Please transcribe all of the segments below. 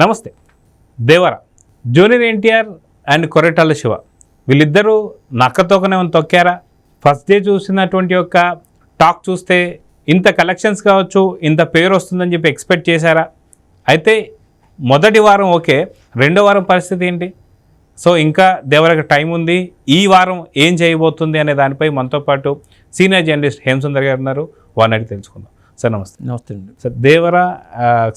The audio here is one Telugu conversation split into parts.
నమస్తే. దేవర జూనియర్ ఎన్టీఆర్ అండ్ కొరటాల శివ వీళ్ళిద్దరూ నక్కతోకనే తొక్కారా? ఫస్ట్ డే చూసినటువంటి యొక్క టాక్ చూస్తే ఇంత కలెక్షన్స్ కావచ్చు, ఇంత పేరు వస్తుందని చెప్పి ఎక్స్పెక్ట్ చేశారా? అయితే మొదటి వారం ఓకే, రెండో వారం పరిస్థితి ఏంటి? సో ఇంకా దేవరకు టైం ఉంది. ఈ వారం ఏం చేయబోతుంది అనే దానిపై మనతో పాటు సీనియర్ జర్నలిస్ట్ హేమసుందర్ గారు ఉన్నారు. వారిని అడిగి తెలుసుకుందాం. సార్ నమస్తే. నమస్తే అండి. సార్, దేవర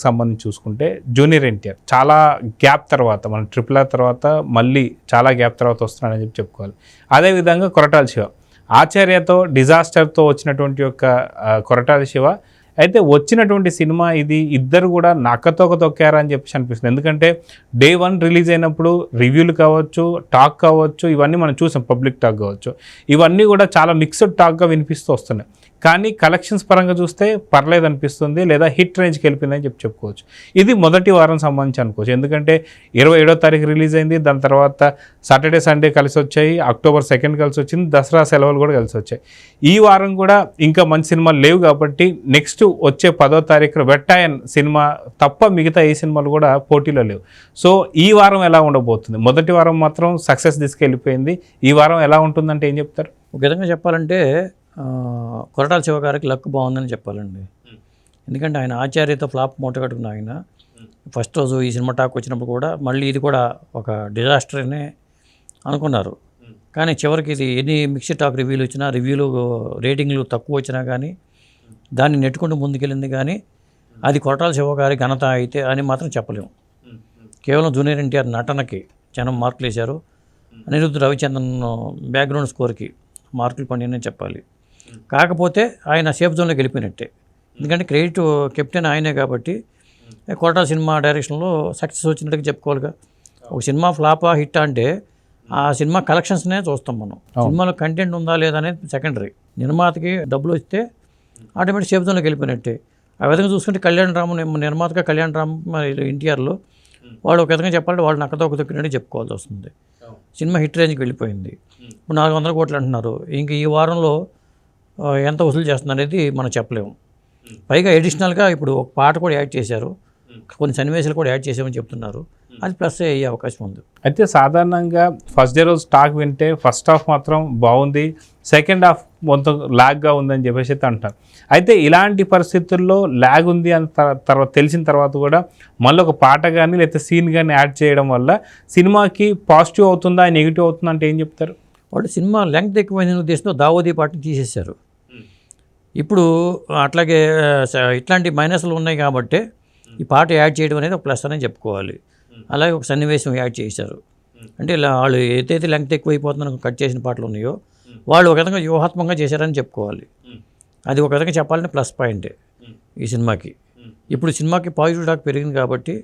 సంబంధించి చూసుకుంటే జూనియర్ ఎన్టీఆర్ చాలా గ్యాప్ తర్వాత, మన RRR తర్వాత మళ్ళీ చాలా గ్యాప్ తర్వాత వస్తున్నాడని చెప్పి చెప్పుకోవాలి. అదేవిధంగా కొరటాల శివ ఆచార్యతో డిజాస్టర్తో వచ్చినటువంటి యొక్క కొరటాల శివ అయితే వచ్చినటువంటి సినిమా ఇది ఇద్దరు కూడా నక్కతోక తొక్కారా అని చెప్పేసి అనిపిస్తుంది. ఎందుకంటే డే 1 రిలీజ్ అయినప్పుడు రివ్యూలు కావచ్చు, టాక్ కావచ్చు, ఇవన్నీ మనం చూసాం, పబ్లిక్ టాక్ కావచ్చు, ఇవన్నీ కూడా చాలా మిక్స్డ్ టాక్గా వినిపిస్తూ వస్తున్నాయి. కానీ కలెక్షన్స్ పరంగా చూస్తే పర్లేదు అనిపిస్తుంది, లేదా హిట్ రేంజ్కి వెళ్ళిపోయిందని చెప్పుకోవచ్చు. ఇది మొదటి వారం సంబంధించి అనుకోవచ్చు. ఎందుకంటే 27వ తారీఖు రిలీజ్ అయింది, దాని తర్వాత సాటర్డే సండే కలిసి వచ్చాయి, అక్టోబర్ 2 కలిసి వచ్చింది, దసరా సెలవులు కూడా కలిసి వచ్చాయి. ఈ వారం కూడా ఇంకా మంచి సినిమాలు లేవు కాబట్టి నెక్స్ట్ వచ్చే 10వ తారీఖు వెట్టాయన్ సినిమా తప్ప మిగతా ఏ సినిమాలు కూడా పోటీలో లేవు. సో ఈ వారం ఎలా ఉండబోతుంది? మొదటి వారం మాత్రం సక్సెస్ తీసుకెళ్ళిపోయింది. ఈ వారం ఎలా ఉంటుందంటే ఏం చెప్తారు? ఒక విధంగా చెప్పాలంటే కొరటాల శివ గారికి లక్ బాగుందని చెప్పాలండి. ఎందుకంటే ఆయన ఆచార్యతో ఫ్లాప్ మూట కట్టుకున్న ఆయన ఫస్ట్ రోజు ఈ సినిమా టాక్ వచ్చినప్పుడు కూడా మళ్ళీ ఇది కూడా ఒక డిజాస్టర్ అనే అనుకున్నారు. కానీ చివరికి ఇది ఎన్ని మిక్స్డ్ టాక్ రివ్యూలు వచ్చినా, రివ్యూలు రేటింగ్లు తక్కువ వచ్చినా కానీ దాన్ని నెట్టుకుంటూ ముందుకెళ్ళింది. కానీ అది కొరటాల శివ గారి ఘనత అయితే అని మాత్రం చెప్పలేము. కేవలం జూనియర్ ఎన్టీఆర్ నటనకి జనం మార్కులు వేశారు, అనిరుద్ధ్ రవిచంద్రన్ బ్యాక్గ్రౌండ్ స్కోర్కి మార్కులు పడినని చెప్పాలి. కాకపోతే ఆయన సేఫ్ జోన్లోకి వెళ్ళిపోయినట్టే. ఎందుకంటే క్రెడిట్ కెప్టెన్ ఆయనే కాబట్టి కొరటాల సినిమా డైరెక్షన్లో సక్సెస్ వచ్చినట్టుగా చెప్పుకోవాలిగా. ఒక సినిమా ఫ్లాపా హిట్ అంటే ఆ సినిమా కలెక్షన్స్నే చూస్తాం మనం. సినిమాలో కంటెంట్ ఉందా లేదా అనేది సెకండరీ. నిర్మాతకి డబ్బులు వస్తే ఆటోమేటిక్ సేఫ్ జోన్లోకి వెళ్ళిపోయినట్టే. ఆ విధంగా చూసుకుంటే కళ్యాణ్ రామ్ నిర్మాతగా కళ్యాణ్ రామ్ ఎన్టీఆర్లో వాళ్ళు ఒక విధంగా చెప్పాలంటే వాళ్ళు నక్కతో ఒక తొక్కినట్టు చెప్పుకోవాల్సి వస్తుంది. సినిమా హిట్ రేంజ్కి వెళ్ళిపోయింది. ఇప్పుడు 400 కోట్లు అంటున్నారు. ఇంక ఈ వారంలో ఎంత వసూలు చేస్తుంది అనేది మనం చెప్పలేము. పైగా ఎడిషనల్గా ఇప్పుడు ఒక పాట కూడా యాడ్ చేశారు, కొన్ని సన్నివేశాలు కూడా యాడ్ చేసామని చెప్తున్నారు. అది ప్లస్ అయ్యే అవకాశం ఉంది. అయితే సాధారణంగా ఫస్ట్ డే రోజు టాక్ వింటే ఫస్ట్ హాఫ్ మాత్రం బాగుంది, సెకండ్ హాఫ్ మొత్తం ల్యాగ్గా ఉందని చెప్పేసి అయితే అంటారు. అయితే ఇలాంటి పరిస్థితుల్లో ల్యాగ్ ఉంది అని తర్వాత తెలిసిన తర్వాత కూడా మళ్ళీ ఒక పాట కానీ లేకపోతే సీన్ కానీ యాడ్ చేయడం వల్ల సినిమాకి పాజిటివ్ అవుతుందా, నెగిటివ్ అవుతుందా అంటే ఏం చెప్తారు? వాళ్ళు సినిమా లెంగ్త్ ఎక్కువైన ఉద్దేశంతో దావోదీ పాటని తీసేశారు. ఇప్పుడు అట్లాగే ఇట్లాంటి మైనస్లు ఉన్నాయి కాబట్టి ఈ పాట యాడ్ చేయడం అనేది ఒక ప్లస్ అని చెప్పుకోవాలి. అలాగే ఒక సన్నివేశం యాడ్ చేశారు. అంటే ఇలా వాళ్ళు ఏదైతే లెంగ్త్ ఎక్కువైపోతుందని కట్ చేసిన పాటలు ఉన్నాయో వాళ్ళు ఒక విధంగా వ్యూహాత్మకంగా చేశారని చెప్పుకోవాలి. అది ఒక విధంగా చెప్పాలంటే ప్లస్ పాయింటే ఈ సినిమాకి. ఇప్పుడు సినిమాకి పాజిటివ్ టాక్ పెరిగింది కాబట్టి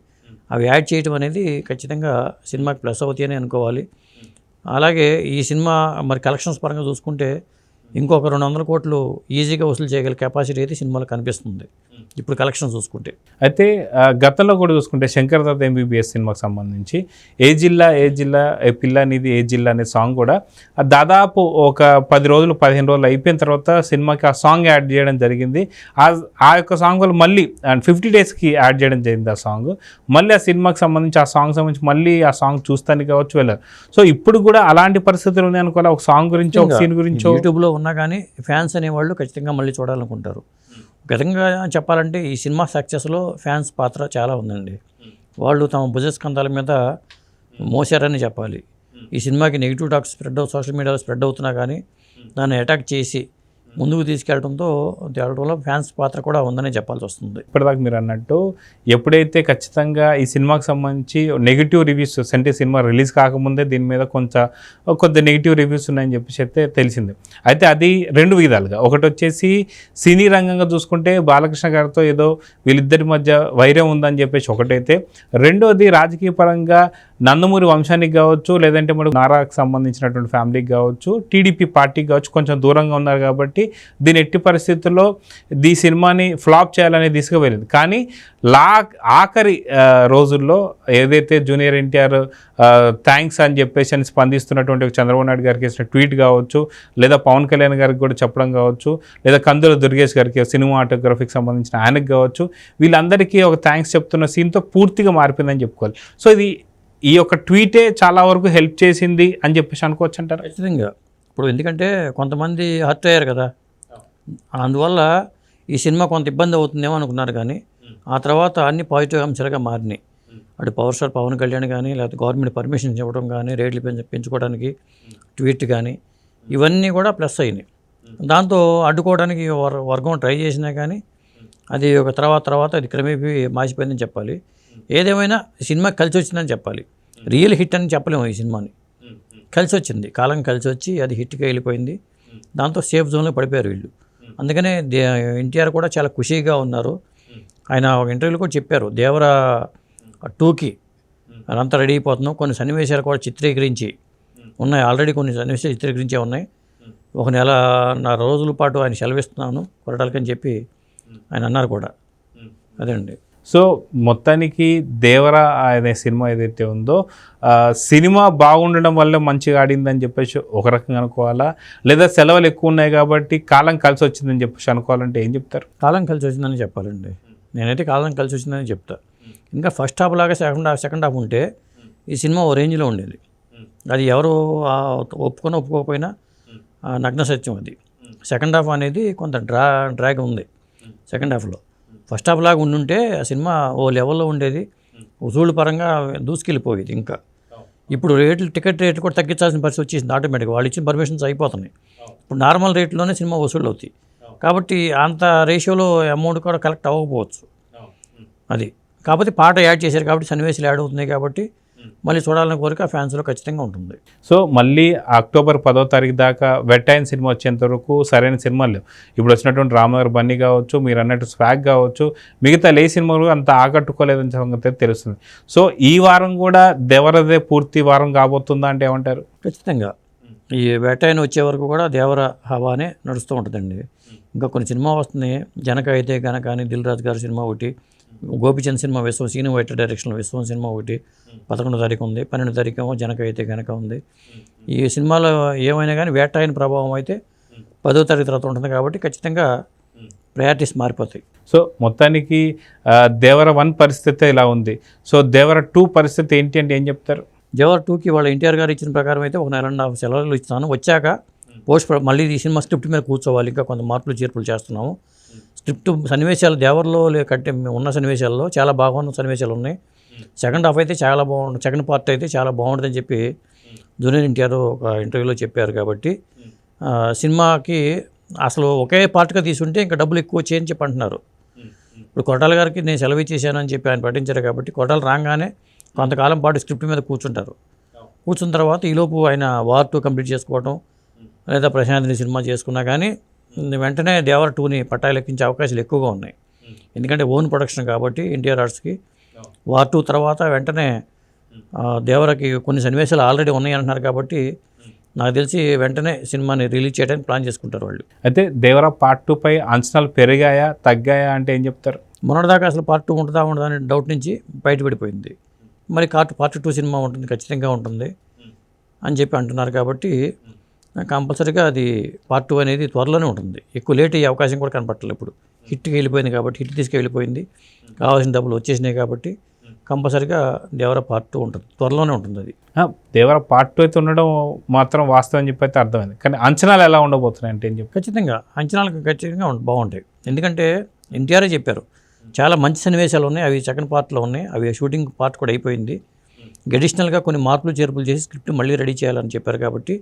అవి యాడ్ చేయడం అనేది ఖచ్చితంగా సినిమాకి ప్లస్ అవుతాయని అనుకోవాలి. అలాగే ఈ సినిమా మరి కలెక్షన్స్ పరంగా చూసుకుంటే ఇంకొక 200 కోట్లు ఈజీగా వసూలు చేయగల కెపాసిటీ అయితే సినిమాలో కనిపిస్తుంది ఇప్పుడు కలెక్షన్ చూసుకుంటే. అయితే గతంలో కూడా చూసుకుంటే శంకర్ దాదా MBBS సినిమాకి సంబంధించి ఏ జిల్లా ఏ పిల్ల అనేది ఏ జిల్లా అనే సాంగ్ కూడా దాదాపు ఒక 10 రోజులు 15 రోజులు అయిపోయిన తర్వాత సినిమాకి ఆ సాంగ్ యాడ్ చేయడం జరిగింది. ఆ యొక్క సాంగ్ వల్ల మళ్ళీ 50 డేస్కి యాడ్ చేయడం జరిగింది ఆ సాంగ్. మళ్ళీ ఆ సినిమాకి సంబంధించి ఆ సాంగ్ సంబంధించి మళ్ళీ ఆ సాంగ్ చూస్తానికి కావచ్చు వెళ్ళారు. సో ఇప్పుడు కూడా అలాంటి పరిస్థితులు ఉన్నాయనుకోవాలి. ఒక సాంగ్ గురించో ఒక సీన్ గురించో యూట్యూబ్లో ఉన్నా కానీ ఫ్యాన్స్ అనేవాళ్ళు ఖచ్చితంగా మళ్ళీ చూడాలనుకుంటారు. విధంగా చెప్పాలంటే ఈ సినిమా సక్సెస్లో ఫ్యాన్స్ పాత్ర చాలా ఉందండి. వాళ్ళు తమ భుజస్కంధాల మీద మోసారని చెప్పాలి. ఈ సినిమాకి నెగిటివ్ టాక్స్ సోషల్ మీడియాలో స్ప్రెడ్ అవుతున్నా కానీ దాన్ని అటాక్ చేసి ముందుకు తీసుకెళ్ళడంలో ఫ్యాన్స్ పాత్ర కూడా ఉందని చెప్పాల్సి వస్తుంది. ఇప్పటిదాకా మీరు అన్నట్టు ఎప్పుడైతే ఖచ్చితంగా ఈ సినిమాకి సంబంధించి నెగిటివ్ రివ్యూస్ అంటే సినిమా రిలీజ్ కాకముందే దీని మీద కొద్ది నెగిటివ్ రివ్యూస్ ఉన్నాయని చెప్పేసి అయితే తెలిసింది. అయితే అది 2 విధాలుగా, ఒకటి వచ్చేసి సినీ రంగంగా చూసుకుంటే బాలకృష్ణ గారితో ఏదో వీళ్ళిద్దరి మధ్య వైరం ఉందని చెప్పేసి ఒకటైతే, రెండోది రాజకీయ పరంగా నందమూరి వంశానికి కావచ్చు, లేదంటే మనకు నారాకు సంబంధించినటువంటి ఫ్యామిలీకి కావచ్చు, టీడీపీ పార్టీకి కావచ్చు కొంచెం దూరంగా ఉన్నారు కాబట్టి దీని ఎట్టి పరిస్థితుల్లో ఈ సినిమాని ఫ్లాప్ చేయాలనే దిశగా వెళ్ళింది. కానీ ఆఖరి రోజుల్లో ఏదైతే జూనియర్ ఎన్టీఆర్ థ్యాంక్స్ అని చెప్పేసి అని స్పందిస్తున్నటువంటి చంద్రబాబు నాయుడు గారికి వేసిన ట్వీట్ కావచ్చు, లేదా పవన్ కళ్యాణ్ గారికి కూడా చెప్పడం కావచ్చు, లేదా కందుల దుర్గేష్ గారికి సినిమాటోగ్రఫీకి సంబంధించిన ఆయనకు కావచ్చు, వీళ్ళందరికీ ఒక థ్యాంక్స్ చెప్తున్న సీన్తో పూర్తిగా మారిపోయిందని చెప్పుకోవాలి. సో ఈ యొక్క ట్వీటే చాలా వరకు హెల్ప్ చేసింది అని చెప్పేసి అనుకోవచ్చు అంటారు. ఖచ్చితంగా. ఇప్పుడు ఎందుకంటే కొంతమంది హర్ట్ అయ్యారు కదా, అందువల్ల ఈ సినిమా కొంత ఇబ్బంది అవుతుందేమో అనుకున్నారు. కానీ ఆ తర్వాత అన్ని పాజిటివ్ అంశాలుగా మారినాయి. అటు పవర్ స్టార్ పవన్ కళ్యాణ్ కానీ, లేకపోతే గవర్నమెంట్ పర్మిషన్ ఇవ్వడం కానీ, రేట్లు పెంచుకోవడానికి ట్వీట్ కానీ, ఇవన్నీ కూడా ప్లస్ అయినాయి. దాంతో అడ్డుకోవడానికి వర్గం ట్రై చేసినా కానీ అది ఒక తర్వాత అది క్రమేపీ మాసిపోయిందని చెప్పాలి. ఏదేమైనా సినిమా కలిసి వచ్చిందని చెప్పాలి. రియల్ హిట్ అని చెప్పలేము. ఈ సినిమాని కలిసి వచ్చింది, కాలం కలిసి వచ్చి అది హిట్గా వెళ్ళిపోయింది. దాంతో సేఫ్ జోన్లో పడిపోయారు వీళ్ళు. అందుకనే ఎన్టీఆర్ కూడా చాలా ఖుషీగా ఉన్నారు. ఆయన ఒక ఇంటర్వ్యూలో కూడా చెప్పారు, దేవర 2కి అదంతా రెడీ అయిపోతున్నాం, కొన్ని సన్నివేశాలు కూడా చిత్రీకరించి ఉన్నాయి, ఆల్రెడీ కొన్ని సన్నివేశాలు చిత్రీకరించే ఉన్నాయి. ఒక నెల రోజుల పాటు ఆయన సెలవిస్తున్నాను కొరటాలకని చెప్పి ఆయన అన్నారు కూడా. అదండి. సో మొత్తానికి దేవర అనే సినిమా ఏదైతే ఉందో సినిమా బాగుండడం వల్ల మంచిగా ఆడిందని చెప్పేసి ఒక రకంగా అనుకోవాలా, లేదా సెలవులు ఎక్కువ ఉన్నాయి కాబట్టి కాలం కలిసి వచ్చిందని చెప్పేసి అనుకోవాలంటే ఏం చెప్తారు? కాలం కలిసి వచ్చిందని చెప్పాలండి. నేనైతే కాలం కలిసి వచ్చిందని చెప్తా. ఇంకా ఫస్ట్ హాఫ్ లాగా సెకండ్ హాఫ్ ఉంటే ఈ సినిమా ఓ రేంజ్లో ఉండేది. అది ఎవరు ఒప్పుకోకపోయినా నగ్న సత్యం అది. సెకండ్ హాఫ్ అనేది కొంత డ్రాగ్ ఉంది సెకండ్ హాఫ్లో. ఫస్ట్ హాఫ్ లాగా ఉండుంటే ఆ సినిమా ఓ లెవెల్లో ఉండేది, వసూళ్ళ పరంగా దూసుకెళ్ళిపోయేది. ఇంకా ఇప్పుడు టికెట్ రేట్లు కూడా తగ్గించాల్సిన పరిస్థితి వచ్చేసింది ఆటోమేటిక్గా. వాళ్ళు ఇచ్చిన పర్మిషన్స్ అయిపోతున్నాయి. ఇప్పుడు నార్మల్ రేట్లోనే సినిమా వసూళ్ళు అవుతాయి కాబట్టి అంత రేషియోలో అమౌంట్ కూడా కలెక్ట్ అవ్వకపోవచ్చు. అది కాకపోతే పాట యాడ్ చేశారు కాబట్టి సన్నివేశాలు యాడ్ అవుతున్నాయి కాబట్టి మళ్ళీ చూడాలనే కోరిక ఫ్యాన్స్లో ఖచ్చితంగా ఉంటుంది. సో మళ్ళీ అక్టోబర్ 10వ తారీఖు దాకా వెట్ అయిన సినిమా వచ్చేంత వరకు సరైన సినిమాలు లేవు. ఇప్పుడు వచ్చినటువంటి రామనగర్ బన్నీ కావచ్చు, మీరు అన్నట్టు స్వాగ్ కావచ్చు, మిగతా లే సినిమాలు అంత ఆకట్టుకోలేదని సంగతి తెలుస్తుంది. సో ఈ వారం కూడా దేవరదే పూర్తి వారం కాబోతుందా అంటే ఏమంటారు? ఖచ్చితంగా ఈ వేటాయన వచ్చే వరకు కూడా దేవర హవానే నడుస్తూ ఉంటుందండి. ఇంకా కొన్ని సినిమా వస్తున్నాయి, జనక అయితే గనక అని దిల్ రాజు గారి సినిమా ఒకటి, గోపిచంద్ సినిమా విశ్వం, సీను వైట్ డైరెక్షన్లో విశ్వం సినిమా ఒకటి 11వ తారీఖు ఉంది, 12వ తారీఖు ఏమో జనక అయితే గనక ఉంది. ఈ సినిమాలో ఏమైనా కానీ వేటాయన ప్రభావం అయితే 10వ తారీఖు తర్వాత ఉంటుంది కాబట్టి ఖచ్చితంగా ప్రయారిటీస్ మారిపోతాయి. సో మొత్తానికి దేవర 1 పరిస్థితి ఇలా ఉంది. సో దేవర 2 పరిస్థితి ఏంటి అంటే ఏం చెప్తారు? దేవర 2కి వాళ్ళ ఎన్టీఆర్ గారు ఇచ్చిన ప్రకారం అయితే ఒక 1.5 సెలవులు ఇస్తాను, వచ్చాక మళ్ళీ ఈ సినిమా స్క్రిప్ట్ మీద కూర్చోవాలి, ఇంకా కొంత మార్పులు చేర్పులు చేస్తున్నాము. స్క్రిప్ట్ సన్నివేశాలు దేవర్లో కంటే ఉన్న సన్నివేశాల్లో చాలా బాగున్న సన్నివేశాలు ఉన్నాయి. సెకండ్ హాఫ్ అయితే చాలా బాగుంటుంది, సెకండ్ పార్ట్ అయితే చాలా బాగుంటుందని చెప్పి జూనియర్ ఎన్టీఆర్ ఒక ఇంటర్వ్యూలో చెప్పారు. కాబట్టి సినిమాకి అసలు ఒకే పార్ట్గా తీసుంటే ఇంకా డబ్బులు ఎక్కువ వచ్చాయని చెప్పి అంటున్నారు. ఇప్పుడు కొరటాల గారికి నేను సెలవు ఇచ్చేసాను అని చెప్పి ఆయన ప్రకటించారు కాబట్టి కొరటాలు రాగానే కొంతకాలం పాటు స్క్రిప్ట్ మీద కూర్చుంటారు. కూర్చున్న తర్వాత ఈలోపు ఆయన వార్ 2 కంప్లీట్ చేసుకోవడం, లేదా ప్రశాంత్ని సినిమా చేసుకున్నా కానీ వెంటనే దేవర 2ని పట్టాలెక్కించే అవకాశాలు ఎక్కువగా ఉన్నాయి. ఎందుకంటే ఓన్ ప్రొడక్షన్ కాబట్టి ఎన్టీఆర్ ఆర్ట్స్కి వార్ 2 తర్వాత వెంటనే దేవరకి కొన్ని సన్నివేశాలు ఆల్రెడీ ఉన్నాయి అంటున్నారు కాబట్టి నాకు తెలిసి వెంటనే సినిమాని రిలీజ్ చేయడానికి ప్లాన్ చేసుకుంటారు వాళ్ళు. అయితే దేవర పార్ట్ 2 పై అంచనాలు పెరిగాయా తగ్గాయా అంటే ఏం చెప్తారు? మొన్నటిదాకా అసలు పార్ట్ 2 ఉంటుందా అనే డౌట్ నుంచి బయటపడిపోయింది. మరి పార్ట్ 2 సినిమా ఉంటుంది, ఖచ్చితంగా ఉంటుంది అని చెప్పి అంటున్నారు. కాబట్టి కంపల్సరీగా అది పార్ట్ 2 అనేది త్వరలోనే ఉంటుంది. ఎక్కువ లేట్ అయ్యే అవకాశం కూడా కనపడలేదు. ఇప్పుడు హిట్కి వెళ్ళిపోయింది కాబట్టి, హిట్ తీసుకెళ్ళిపోయింది, కావాల్సిన డబ్బులు వచ్చేసినాయి కాబట్టి కంపల్సరీగా దేవర పార్ట్ 2 ఉంటుంది, త్వరలోనే ఉంటుంది. అది దేవర పార్ట్ 2 అయితే ఉండడం మాత్రం వాస్తవం అని చెప్పి అయితే అర్థమైంది. కానీ అంచనాలు ఎలా ఉండబోతున్నాయి అంటే ఏం చెప్పి? ఖచ్చితంగా అంచనాలు ఖచ్చితంగా బాగుంటాయి. ఎందుకంటే ఎన్టీఆరే చెప్పారు చాలా మంచి సన్నివేశాలు ఉన్నాయి, అవి సెకండ్ పార్ట్లో ఉన్నాయి, అవి షూటింగ్ పార్ట్ కూడా అయిపోయింది, అడిషనల్గా కొన్ని మార్పులు చేర్పులు చేసి స్క్రిప్ట్ మళ్ళీ రెడీ చేయాలని చెప్పారు. కాబట్టి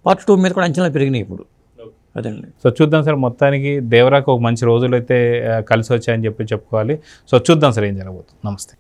పార్ట్ 2 మీద కూడా అంచనాలు పెరిగినాయి ఇప్పుడు. అదండి. సో చూద్దాం సార్, మొత్తానికి దేవరాకు ఒక మంచి రోజులు అయితే కలిసి వచ్చాయని చెప్పి చెప్పుకోవాలి. సో చూద్దాం సార్ ఏం జరగబోతుంది. నమస్తే.